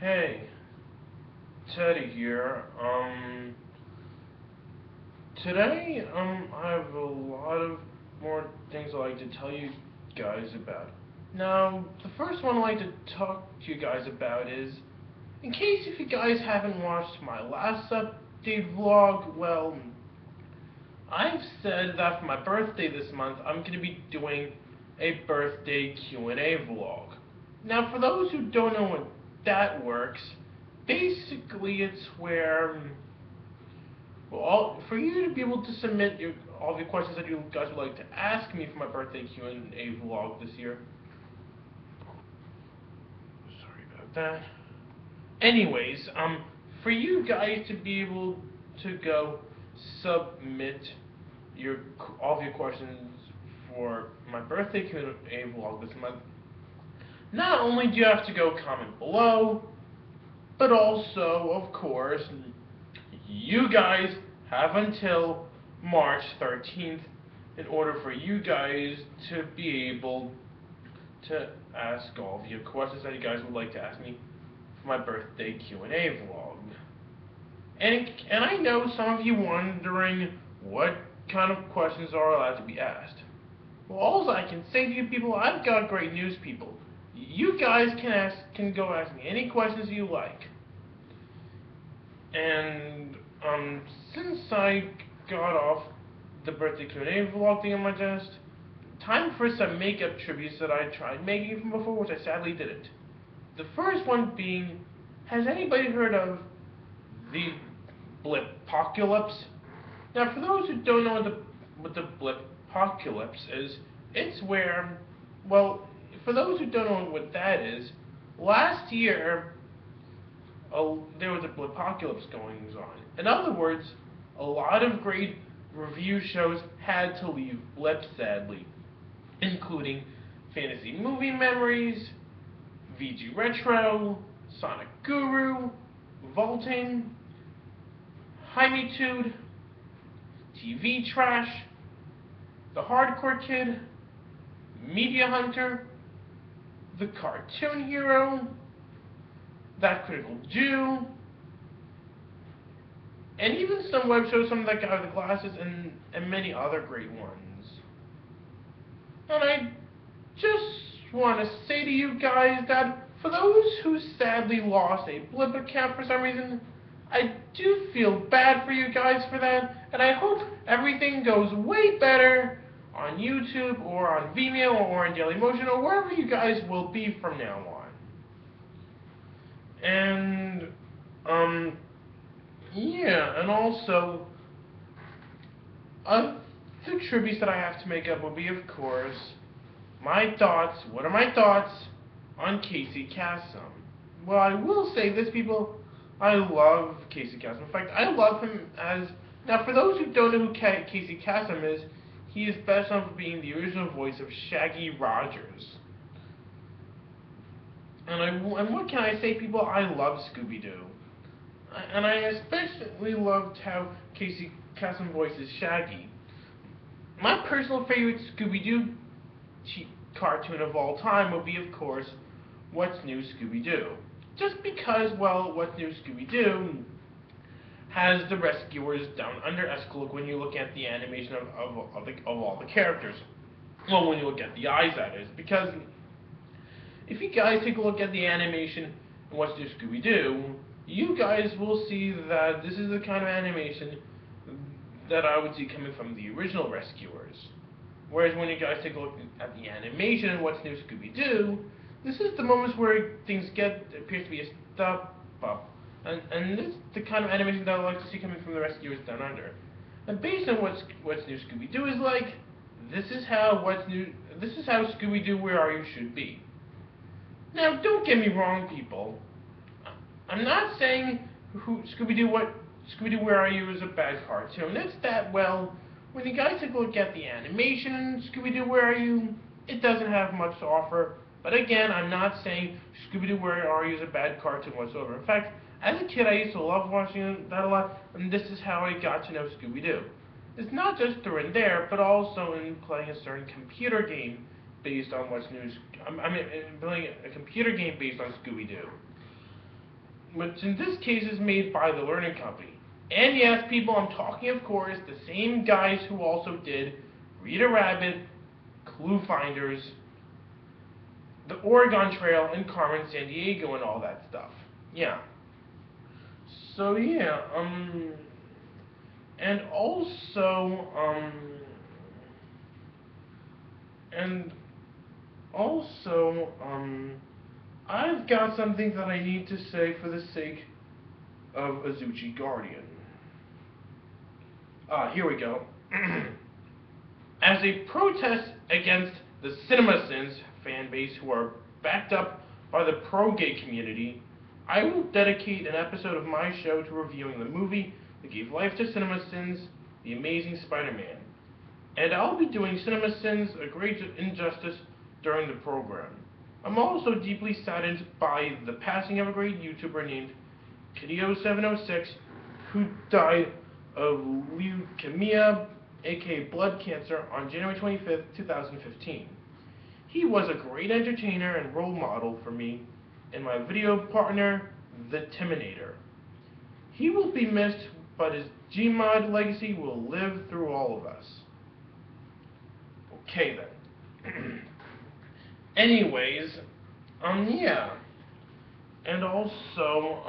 Hey, Teddy here. Today, I have a lot of more things I'd like to tell you guys about. Now, the first one I'd like to talk to you guys about is, in case if you guys haven't watched my last update vlog, well, I've said that for my birthday this month, I'm going to be doing a birthday Q&A vlog. Now, for those who don't know what that works, basically it's where, well, for you to be able to submit all the questions that you guys would like to ask me for my birthday Q&A vlog this year. Sorry about that. Anyways, for you guys to be able to go submit your all of your questions for my birthday Q&A vlog this month, not only do you have to go comment below, but also, of course, you guys have until March 13th in order for you guys to be able to ask all of your questions that you guys would like to ask me for my birthday Q&A vlog. And I know some of you wondering what kind of questions are allowed to be asked. Well, all I can say to you people, I've got great news, people. You guys can go ask me any questions you like. And since I got off the birthday Q&A vlog thing on my chest, time for some makeup tributes that I tried making from before, which I sadly didn't. The first one being, has anybody heard of the Blipocalypse? Now, for those who don't know what the Blipocalypse is, it's where, well, for those who don't know what that is, last year there was a Blipocalypse going on. In other words, a lot of great review shows had to leave Blip, sadly, including Fantasy Movie Memories, VG Retro, Sonic Guru, Vaulting, Hymetude, TV Trash, The Hardcore Kid, Media Hunter, The Cartoon Hero, That Critical Jew, and even some web shows, some of that guy with the glasses, and many other great ones. And I just want to say to you guys that for those who sadly lost a Blip account for some reason, I do feel bad for you guys for that, and I hope everything goes way better on YouTube or on Vimeo or on Dailymotion or wherever you guys will be from now on. And, yeah, and also, other tributes that I have to make up will be, of course, my thoughts. What are my thoughts on Casey Kasem? Well, I will say this, people. I love Casey Kasem. In fact, I love him as... Now, for those who don't know who Casey Kasem is, he is best known for being the original voice of Shaggy Rogers. And what can I say, people? I love Scooby-Doo. And I especially loved how Casey Kasem voices Shaggy. My personal favorite Scooby-Doo cartoon of all time would be, of course, What's New Scooby-Doo. Just because, well, What's New Scooby-Doo has the rescuers down under Escalibur when you look at the animation of all the characters. Well, when you look at the eyes, that is. Because if you guys take a look at the animation in What's New Scooby-Doo, you guys will see that this is the kind of animation that I would see coming from the original rescuers. Whereas when you guys take a look at the animation in What's New Scooby-Doo, this is the moments where things appears to be a step up. And this is the kind of animation that I like to see coming from the rescuers down under. And based on What's New Scooby-Doo is like, this is how Scooby-Doo Where Are You should be. Now, don't get me wrong, people. I'm not saying Scooby-Doo Where Are You is a bad cartoon. It's that, well, when you guys take a look at the animation in Scooby-Doo Where Are You, it doesn't have much to offer. But again, I'm not saying Scooby-Doo Where Are You is a bad cartoon whatsoever. In fact, as a kid, I used to love watching that a lot, and this is how I got to know Scooby-Doo. It's not just through and there, but also in playing a certain computer game based on What's New. Playing a computer game based on Scooby-Doo. which in this case is made by the Learning Company. And yes, people, I'm talking, of course, the same guys who also did Rita Rabbit, Clue Finders, the Oregon Trail, and Carmen Sandiego, and all that stuff. Yeah. So yeah, and also, and also, I've got something that I need to say for the sake of Azuchi Guardian. Here we go. As a protest against the CinemaSins fan base who are backed up by the pro-gay community, I will dedicate an episode of my show to reviewing the movie that gave life to CinemaSins, The Amazing Spider-Man. And I'll be doing CinemaSins a great injustice during the program. I'm also deeply saddened by the passing of a great YouTuber named Kidio706, who died of leukemia, aka blood cancer, on January 25th, 2015. He was a great entertainer and role model for me and my video partner, The Timinator. He will be missed, but his Gmod legacy will live through all of us. Okay then. Anyways, yeah. And also,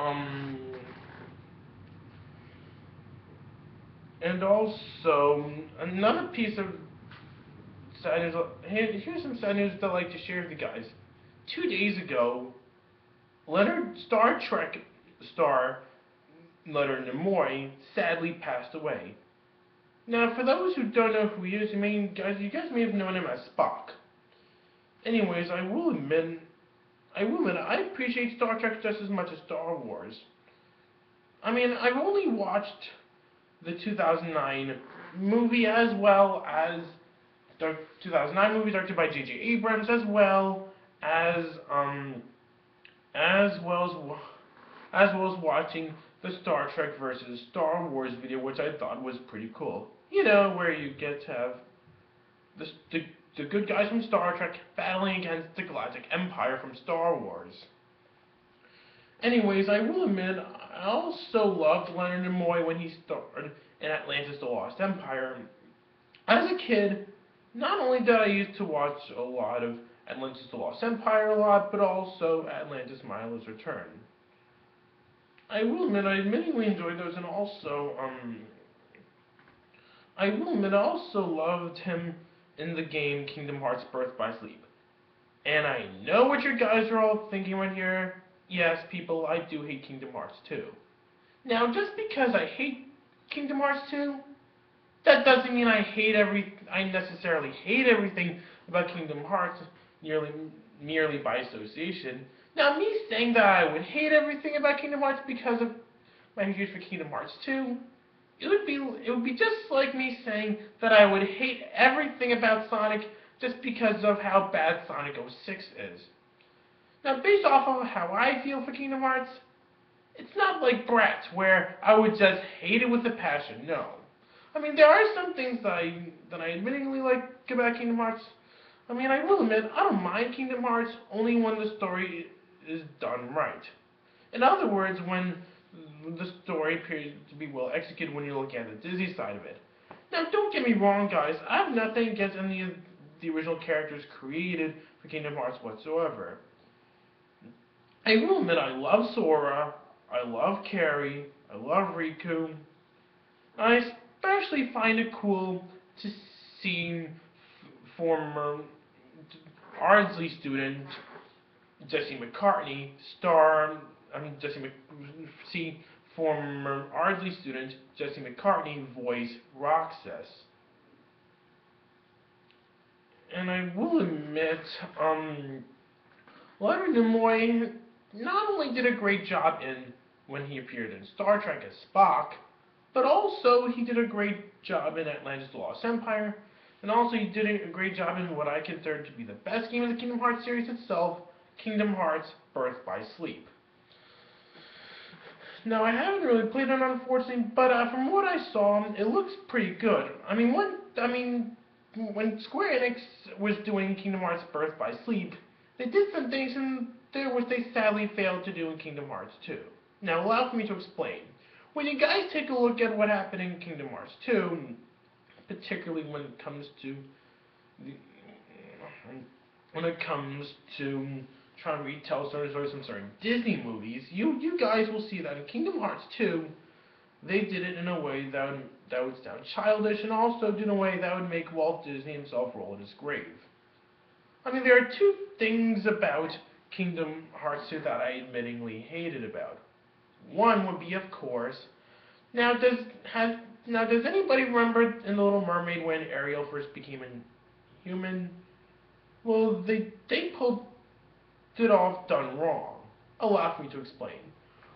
another piece of sad news. Here's some sad news that I'd like to share with you guys. 2 days ago, Star Trek star Leonard Nimoy sadly passed away. Now, for those who don't know who he is, you guys may have known him as Spock. Anyways, I will admit, I appreciate Star Trek just as much as Star Wars. I mean, I've only watched the 2009 movie as well as the 2009 movie directed by J.J. Abrams, as well as watching the Star Trek versus Star Wars video, which I thought was pretty cool. You know, where you get to have the good guys from Star Trek battling against the Galactic Empire from Star Wars. Anyways, I will admit, I also loved Leonard Nimoy when he starred in Atlantis: The Lost Empire. As a kid, not only did I used to watch a lot of Atlantis: The Lost Empire a lot, but also Atlantis: Milo's Return. I will admit, I admittedly enjoyed those, and also, I will admit, I also loved him in the game Kingdom Hearts Birth by Sleep. And I know what you guys are all thinking right here. Yes, people, I do hate Kingdom Hearts 2. Now, just because I hate Kingdom Hearts 2, that doesn't mean I necessarily hate everything about Kingdom Hearts merely by association. Now, me saying that I would hate everything about Kingdom Hearts because of my hatred for Kingdom Hearts 2, it would be just like me saying that I would hate everything about Sonic just because of how bad Sonic 06 is. Now, based off of how I feel for Kingdom Hearts, it's not like Bratz, where I would just hate it with a passion. No. I mean, there are some things that I admittedly like about Kingdom Hearts. I mean, I will admit, I don't mind Kingdom Hearts only when the story is done right. In other words, when the story appears to be well executed when you look at the Disney side of it. Now, don't get me wrong, guys. I have nothing against any of the original characters created for Kingdom Hearts whatsoever. I will admit, I love Sora, I love Carrie, I love Riku. I especially find it cool to see former Ardsley student Jesse McCartney see former Ardsley student Jesse McCartney voice Roxas. And I will admit, Leonard Nimoy not only did a great job when he appeared in Star Trek as Spock, but also he did a great job in Atlantis: The Lost Empire, and also he did a great job in what I consider to be the best game of the Kingdom Hearts series itself, Kingdom Hearts Birth by Sleep. Now, I haven't really played it, unfortunately, but from what I saw, it looks pretty good. I mean, when Square Enix was doing Kingdom Hearts Birth by Sleep, they did some things in there which they sadly failed to do in Kingdom Hearts 2. Now allow me to explain. When you guys take a look at what happened in Kingdom Hearts 2, particularly when it comes to the, when it comes to trying to retell certain stories from certain Disney movies, you guys will see that in Kingdom Hearts 2, they did it in a way that would sound childish, and also in a way that would make Walt Disney himself roll in his grave. I mean, there are two things about Kingdom Hearts 2 that I admittingly hated about. One would be, of course, now does anybody remember in The Little Mermaid when Ariel first became a human? Well, they pulled it off done wrong. Allow me to explain.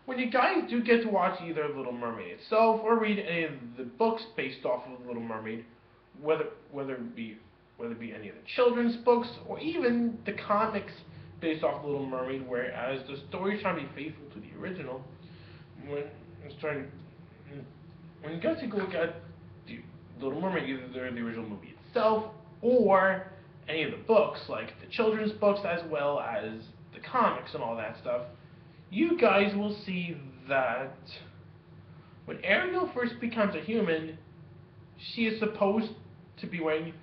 When you guys do get to watch either Little Mermaid itself or read any of the books based off of Little Mermaid, whether it be any of the children's books or even the comics based off Little Mermaid, whereas the story is trying to be faithful to the original, when you guys take a look at the Little Mermaid, either the original movie itself or any of the books, like the children's books as well as the comics and all that stuff, you guys will see that when Ariel first becomes a human, she is supposed to be wearing...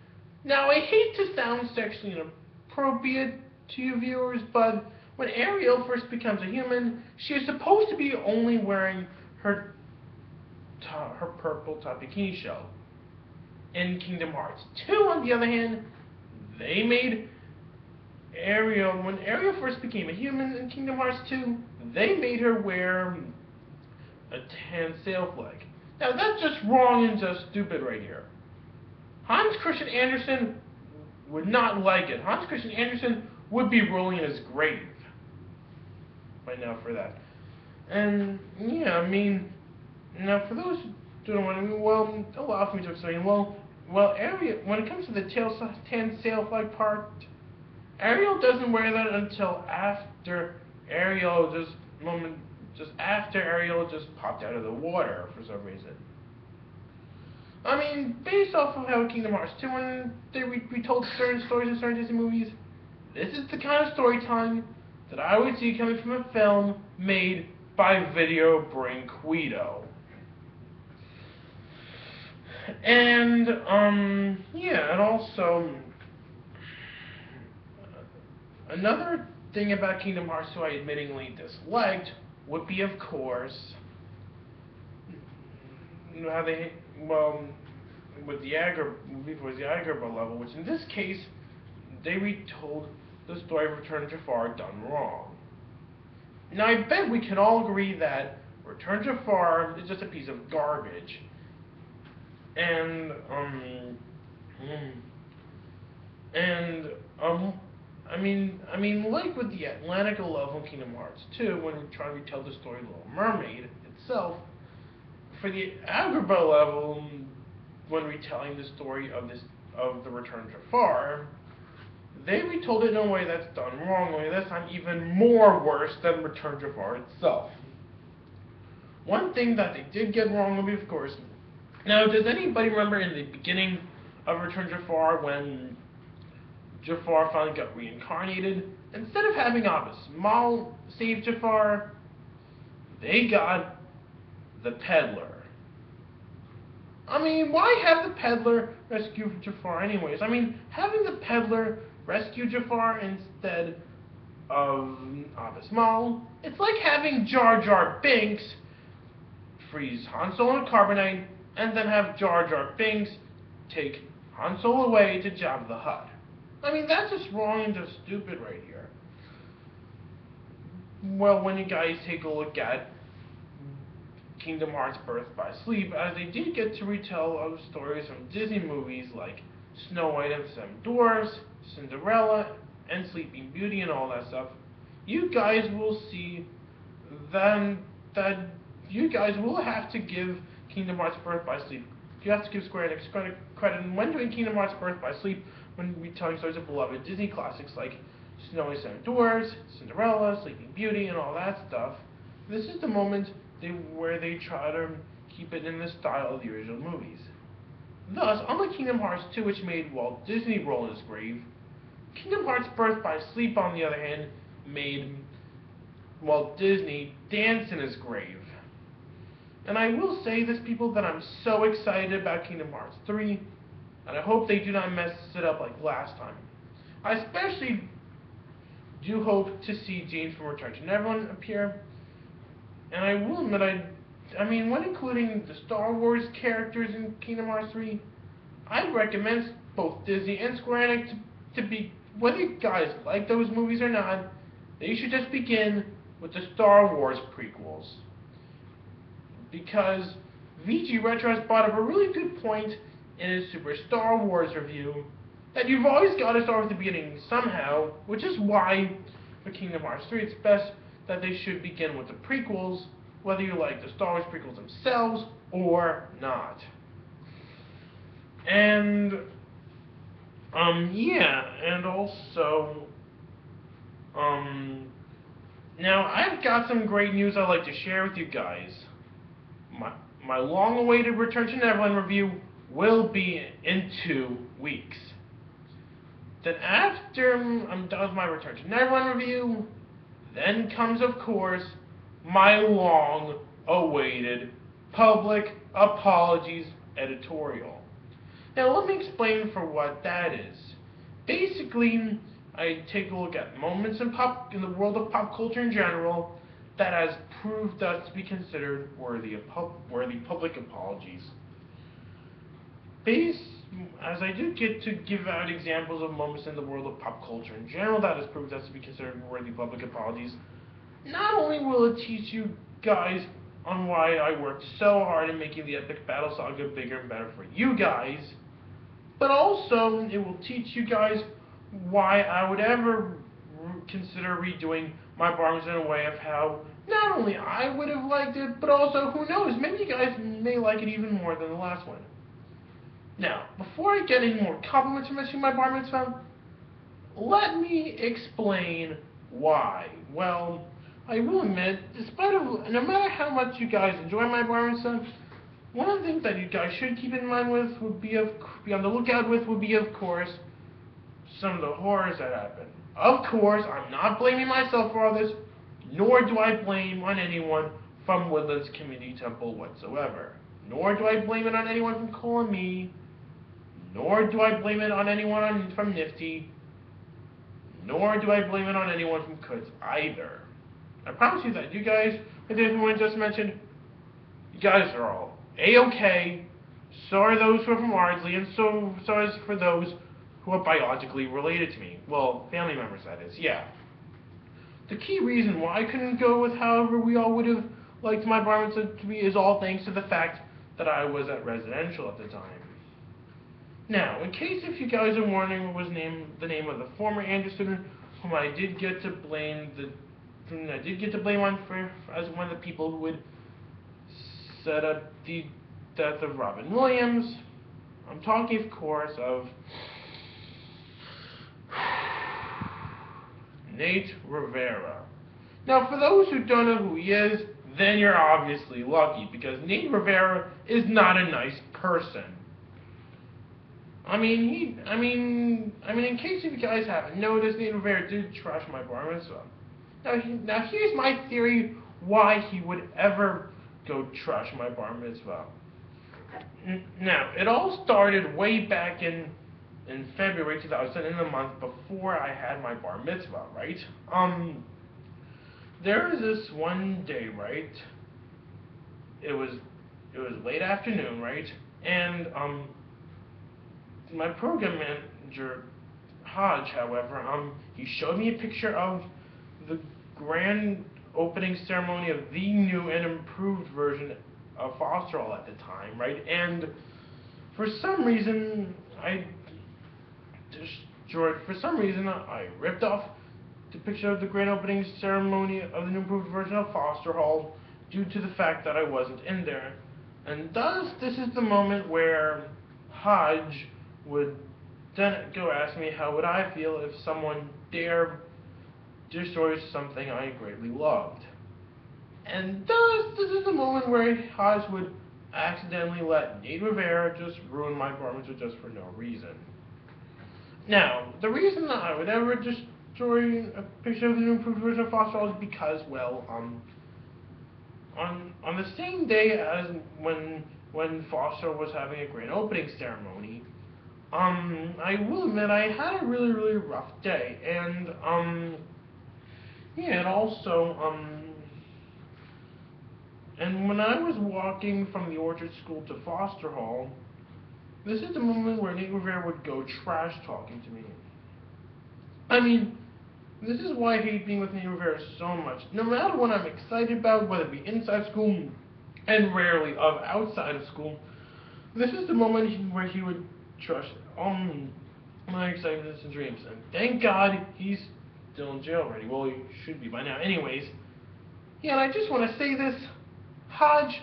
Now, I hate to sound sexually inappropriate to you viewers, but when Ariel first becomes a human, she is supposed to be only wearing her purple top bikini shell. In Kingdom Hearts 2, on the other hand, they made Ariel, when Ariel first became a human in Kingdom Hearts 2, they made her wear a tan sail flag. Now that's just wrong and just stupid right here. Hans Christian Andersen would not like it. Hans Christian Andersen would be rolling in his grave right now for that. And yeah, I mean, now for those who don't want to, well, allow me to explain. Well, Ariel, when it comes to the tan sail flag part, Ariel doesn't wear that until after Ariel just popped out of the water for some reason. I mean, based off of how Kingdom Hearts 2, when we told certain stories in certain Disney movies, this is the kind of storytelling that I would see coming from a film made by Video Brinquedo. And, yeah, and also, another thing about Kingdom Hearts 2 I admittingly disliked would be, of course, how they, well, with the Agrabah level, which in this case, they retold the story of Return to Jafar done wrong. Now, I bet we can all agree that Return to Jafar is just a piece of garbage. And, I mean, like with the Atlantica level in Kingdom Hearts 2, when we try to retell the story of Little Mermaid itself, for the Agrabah level, when retelling the story of the Return to Jafar, they retold it in a way that's done wrongly, this time even more worse than Return to Jafar itself. One thing that they did get wrongly, of course. Now, does anybody remember in the beginning of Return to Jafar when Jafar finally got reincarnated? Instead of having Abbas Mal save Jafar, they got the peddler. I mean, why have the peddler rescue Jafar anyways? I mean, having the peddler rescue Jafar instead of Abbas Mal, it's like having Jar Jar Binks freeze Han Solo and Carbonite, and then have Jar Jar Binks take Han Solo away to Jabba the Hutt. I mean, that's just wrong and just stupid right here. Well, when you guys take a look at Kingdom Hearts Birth by Sleep, as they did get to retell of stories from Disney movies like Snow White and the Seven Dwarfs, Cinderella, and Sleeping Beauty and all that stuff, you guys will see then that you guys will have to give Kingdom Hearts Birth by Sleep. You have to give Square Enix credit. And when doing Kingdom Hearts Birth by Sleep, when we telling stories of beloved Disney classics like Snow White and the Seven Dwarfs, Cinderella, Sleeping Beauty, and all that stuff, this is the moment where they try to keep it in the style of the original movies. Thus, unlike Kingdom Hearts 2, which made Walt Disney roll in his grave, Kingdom Hearts Birth by Sleep, on the other hand, made Walt Disney dance in his grave. And I will say this, people, that I'm so excited about Kingdom Hearts 3, and I hope they do not mess it up like last time. I especially do hope to see James from Return to Neverland appear, and I will admit, I mean, when including the Star Wars characters in Kingdom Hearts 3, I'd recommend both Disney and Square Enix to be, whether you guys like those movies or not, they should just begin with the Star Wars prequels. Because VG Retro has brought up a really good point in his Super Star Wars review, that you've always got to start with the beginning somehow, which is why for Kingdom Hearts 3 it's best that they should begin with the prequels, whether you like the Star Wars prequels themselves or not. And, yeah, and also, now I've got some great news I'd like to share with you guys. My long-awaited Return to Neverland review will be in 2 weeks. Then after I'm done with my Return to Neverland review, then comes, of course, my long-awaited Public Apologies editorial. Now, let me explain for what that is. Basically, I take a look at moments in the world of pop culture in general that has proved us to be considered worthy public apologies. As I do get to give out examples of moments in the world of pop culture in general that has proved us to be considered worthy public apologies, not only will it teach you guys on why I worked so hard in making the epic battle saga bigger and better for you guys, but also it will teach you guys why I would ever consider redoing my Barmans in a way of how not only I would have liked it, but also, who knows, maybe you guys may like it even more than the last one. Now, before I get any more compliments from missing my bar mitzvah, let me explain why. Well, I will admit, no matter how much you guys enjoy my bar mitzvah, one of the things that you guys should keep in mind would be on the lookout with, would be, of course, some of the horrors that happen. Of course, I'm not blaming myself for all this, nor do I blame on anyone from Woodlands Community Temple whatsoever. Nor do I blame it on anyone from Cole and me, nor do I blame it on anyone from Nifty, nor do I blame it on anyone from Kutz either. I promise you that you guys, with everyone just mentioned, you guys are all A-okay, so are those who are from Ardsley, and so is for those who are biologically related to me. Well, family members, that is, yeah. The key reason why I couldn't go with however we all would have liked my bar mitzvah to be is all thanks to the fact that I was at residential at the time. Now, in case if you guys are wondering what was the name of the former Andrew student whom I did get to blame on as one of the people who would set up the death of Robin Williams, I'm talking, of course, of Nate Rivera. Now, for those who don't know who he is, then you're obviously lucky, because Nate Rivera is not a nice person. I mean, in case if you guys haven't noticed, Nate Rivera did trash my bar mitzvah. Now here's my theory why he would ever go trash my bar mitzvah. Now, it all started way back in February 2000, in the month before I had my bar mitzvah, right? There was this one day, right? It was late afternoon, right? And my program manager, Hodge, however, he showed me a picture of the grand opening ceremony of the new and improved version of Foster Hall at the time, right? And for some reason, I ripped off the picture of the grand opening ceremony of the new improved version of Foster Hall due to the fact that I wasn't in there. And thus, this is the moment where Hodge would then go ask me how would I feel if someone dared destroy something I greatly loved. And thus, this is the moment where Hodge would accidentally let Nate Rivera just ruin my bar mitzvah just for no reason. Now, the reason that I would ever just story, a picture of the new improved version of Foster Hall is because, well, on the same day as when Foster was having a grand opening ceremony, I will admit I had a really rough day, and yeah, and also and when I was walking from the Orchard School to Foster Hall, this is the moment where Nate Rivera would go trash talking to me. I mean, this is why I hate being with Nate Rivera so much. No matter what I'm excited about, whether it be inside school and rarely of outside of school, this is the moment where he would trash my excitements and dreams. And thank God he's still in jail already. Well, he should be by now. Anyways, yeah, and I just want to say this, Hodge,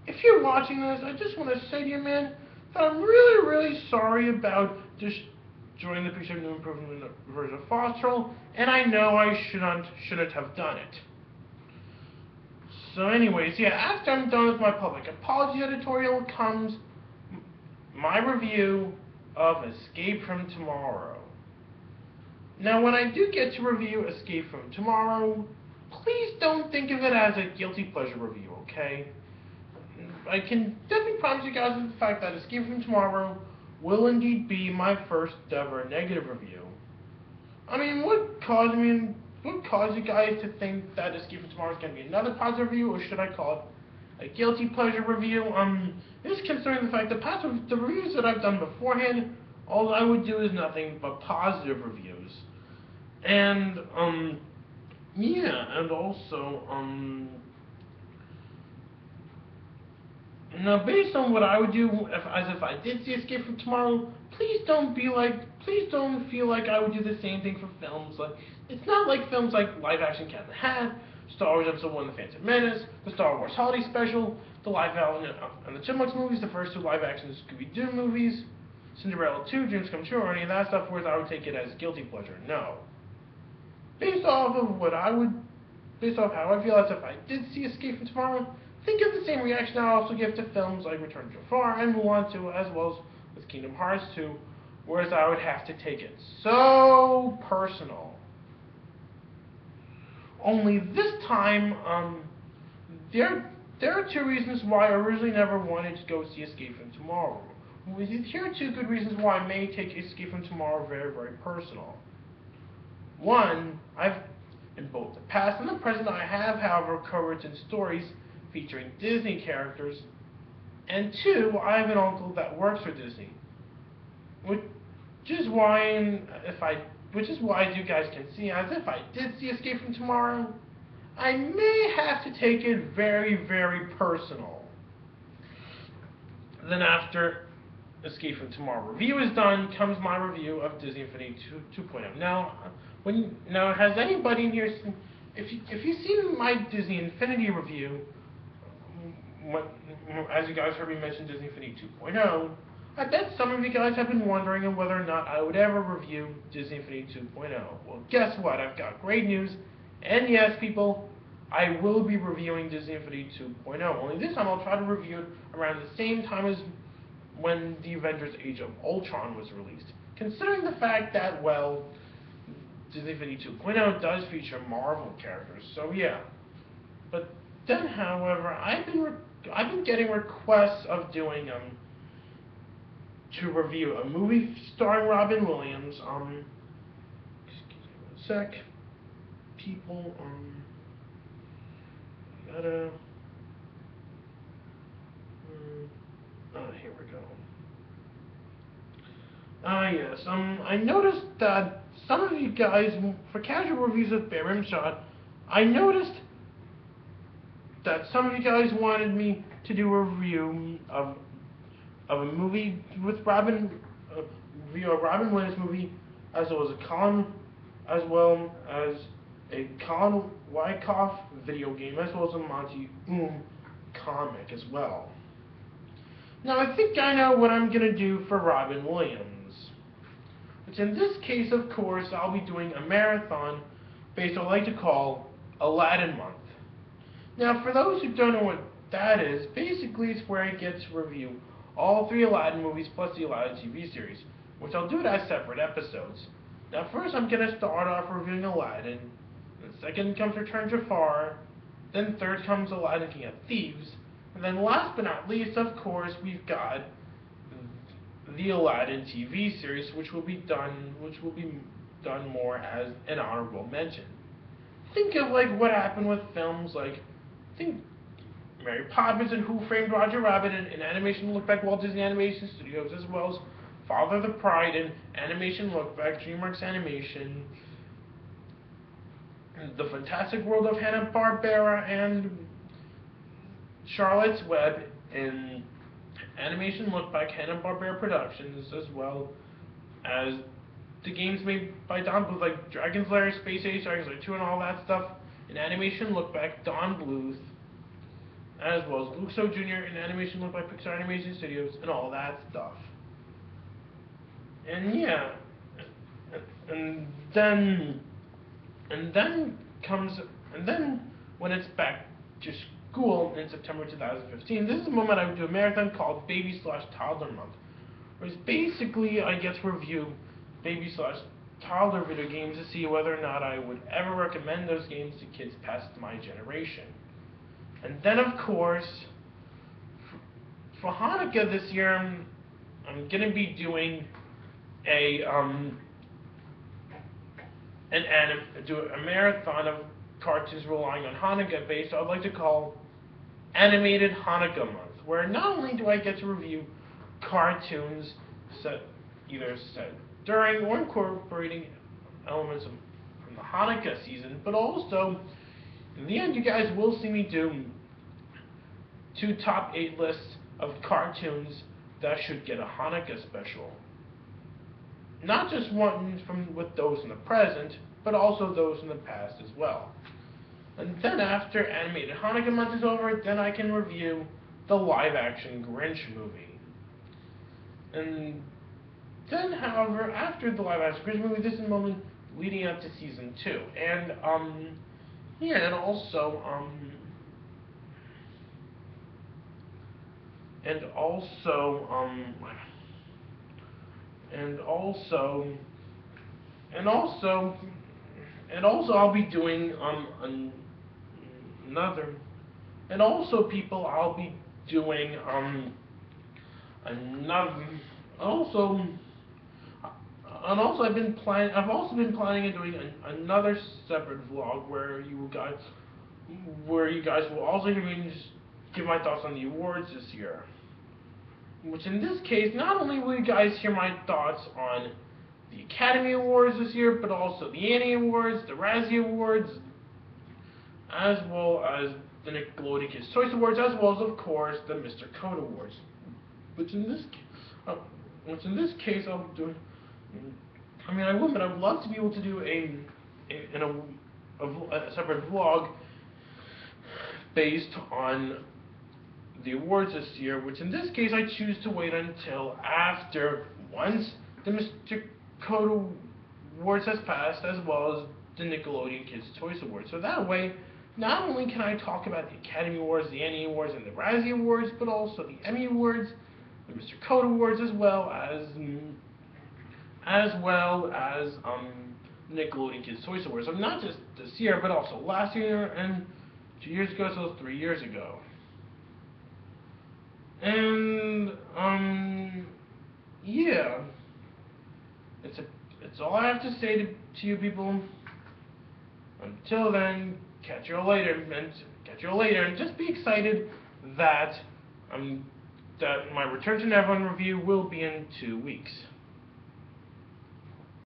if you're watching this, I just want to say to you, man, that I'm really sorry about destroying the picture of the new improvement version of Foster Hall, and I know I shouldn't have done it. So anyways, yeah, after I'm done with my public apology editorial comes my review of Escape from Tomorrow. Now, when I do get to review Escape from Tomorrow, please don't think of it as a guilty pleasure review, okay? I can definitely promise you guys the fact that Escape from Tomorrow will indeed be my first ever negative review. I mean, what caused you guys to think that Escape from Tomorrow is going to be another positive review, or should I call it a guilty pleasure review? Just considering the fact that the reviews that I've done beforehand, all I would do is nothing but positive reviews. And, yeah, and also, now, based on what I would do if I did see Escape from Tomorrow, please don't feel like I would do the same thing for films. Like, it's not like films like live action Cat in the Hat, Star Wars Episode 1: The Phantom Menace, the Star Wars Holiday Special, the live action and the Chipmunks movies, the first two live action Scooby-Doo movies, Cinderella 2, Dreams Come True, or any of that stuff, where I would take it as guilty pleasure. No. Based off how I feel as if I did see Escape from Tomorrow, think of the same reaction I also give to films like Return to Jafar and Mulan 2, as well as with Kingdom Hearts 2, whereas I would have to take it so personal. Only this time, there are two reasons why I originally never wanted to go see Escape from Tomorrow. Here are two good reasons why I may take Escape from Tomorrow very personal. One, in both the past and the present, I have, however, co-written stories featuring Disney characters, and two, I have an uncle that works for Disney, which is why as you guys can see, as if I did see Escape from Tomorrow, I may have to take it very personal. Then after Escape from Tomorrow review is done, comes my review of Disney Infinity 2.0. Now, has anybody in here, if you've seen my Disney Infinity review, as you guys heard me mention Disney Infinity 2.0, I bet some of you guys have been wondering whether or not I would ever review Disney Infinity 2.0. Well, guess what? I've got great news. And yes, people, I will be reviewing Disney Infinity 2.0. Only this time I'll try to review it around the same time as when the Avengers Age of Ultron was released. Considering the fact that, well, Disney Infinity 2.0 does feature Marvel characters, so yeah. But then, however, I've been getting requests of doing to review a movie starring Robin Williams. Excuse me one sec. People, gotta. Here we go. Yes. I noticed that some of you guys, for casual reviews of Bear Rimshot, I noticed that some of you guys wanted me to do a review of a movie with Robin Williams movie, as well as a Colin Wyckoff video game, as well as a Monty comic as well. Now, I think I know what I'm gonna do for Robin Williams, which in this case, of course, I'll be doing a marathon based on what I like to call Aladdin Month. Now, for those who don't know what that is, basically it's where I get to review all 3 Aladdin movies plus the Aladdin TV series, which I'll do it as separate episodes. Now first I'm going to start off reviewing Aladdin, then second comes Return to Jafar, then third comes Aladdin King of Thieves, and then last but not least, of course, we've got the Aladdin TV series, which will be done more as an honorable mention. Think of like what happened with films like, think Mary Poppins and Who Framed Roger Rabbit and Animation Look Back Walt Disney Animation Studios, as well as Father of the Bride and Animation Look Back DreamWorks Animation, The Fantastic World of Hanna-Barbera and Charlotte's Web in Animation Look Back Hanna-Barbera Productions, as well as the games made by Don Bluth, like Dragon's Lair, Space Age, Dragon's Lair 2, and all that stuff in Animation Look Back, Don Bluth, as well as Luxo Jr. in Animation Look Back Pixar Animation Studios, and all that stuff. And yeah, and then when it's back to school in September 2015, this is the moment I would do a marathon called Baby/Toddler Month, where it's basically I get to review baby/toddler video games to see whether or not I would ever recommend those games to kids past my generation. And then of course, for Hanukkah this year, I'm gonna be doing a marathon of cartoons relying on Hanukkah based, I'd like to call Animated Hanukkah Month, where not only do I get to review cartoons either set during or incorporating elements from the Hanukkah season, but also in the end you guys will see me do 2 top 8 lists of cartoons that should get a Hanukkah special. Not just ones with those in the present, but also those in the past as well. And then after Animated Hanukkah Month is over, then I can review the live-action Grinch movie. And then, however, after the live-action Grinch movie, this is the moment leading up to season 2. And yeah, and also I'll be doing I've also been planning on doing another separate vlog where you guys will also hear me just give my thoughts on the awards this year. Which in this case, not only will you guys hear my thoughts on the Academy Awards this year, but also the Annie Awards, the Razzie Awards, as well as the Nickelodeon Kids' Choice Awards, as well as, of course, the Mr. Code Awards. Which in this case, I'll do. I mean, I would, but I'd love to be able to do a separate vlog based on the awards this year, which in this case I choose to wait until once the Mr. Code Awards has passed, as well as the Nickelodeon Kids' Choice Awards. So that way, not only can I talk about the Academy Awards, the Annie Awards, and the Razzie Awards, but also the Emmy Awards, the Mr. Code Awards, as well as Nickelodeon Kids' Choice Awards. So not just this year, but also last year and 2 years ago, so 3 years ago. And yeah, it's all I have to say to you people. Until then, catch you all later, and just be excited that my Return to Neverland review will be in 2 weeks.